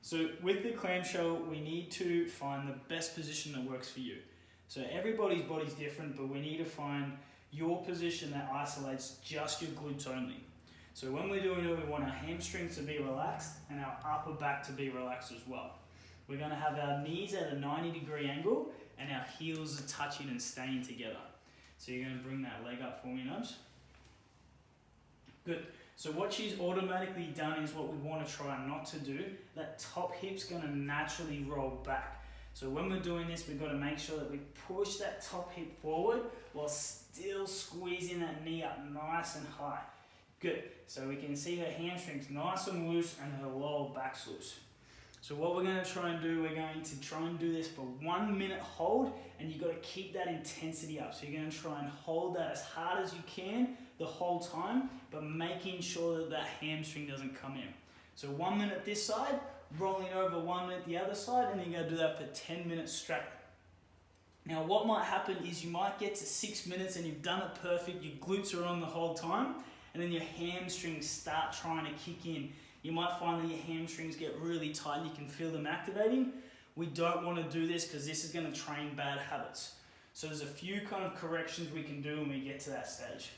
So with the clamshell, we need to find the best position that works for you. So everybody's body's different, but we need to find your position that isolates just your glutes only. So when we're doing it, we want our hamstrings to be relaxed and our upper back to be relaxed as well. We're going to have our knees at a 90-degree angle and our heels are touching and staying together. So you're going to bring that leg up for me, Nubs. Good. So what she's automatically done is what we want to try not to do. That top hip's going to naturally roll back. So when we're doing this, we've got to make sure that we push that top hip forward while still squeezing that knee up nice and high. Good. So we can see her hamstrings nice and loose and her lower back's loose. So what we're going to try and do, we're going to try and do this for 1 minute hold, and you've got to keep that intensity up. So you're going to try and hold that as hard as you can the whole time, but making sure that that hamstring doesn't come in. So 1 minute this side, rolling over 1 minute the other side, and then you're going to do that for 10 minutes straight. Now what might happen is you might get to 6 minutes and you've done it perfect, your glutes are on the whole time, and then your hamstrings start trying to kick in. You might find that your hamstrings get really tight and you can feel them activating. We don't want to do this because this is going to train bad habits. So there's a few kind of corrections we can do when we get to that stage.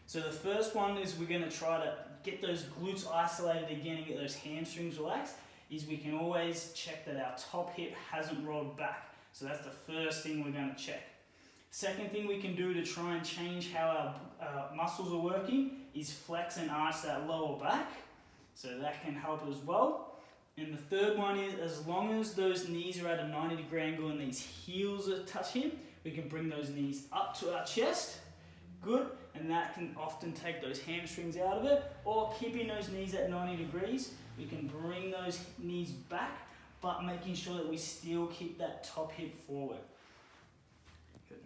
So the first one is we're going to try to get those glutes isolated again and get those hamstrings relaxed, is we can always check that our top hip hasn't rolled back. So that's the first thing we're going to check. Second thing we can do to try and change how our muscles are working is flex and arch that lower back. So that can help as well. And the third one is, as long as those knees are at a 90-degree angle and these heels are touching, we can bring those knees up to our chest. Good. And that can often take those hamstrings out of it. Or keeping those knees at 90 degrees, we can bring those knees back, but making sure that we still keep that top hip forward. Good.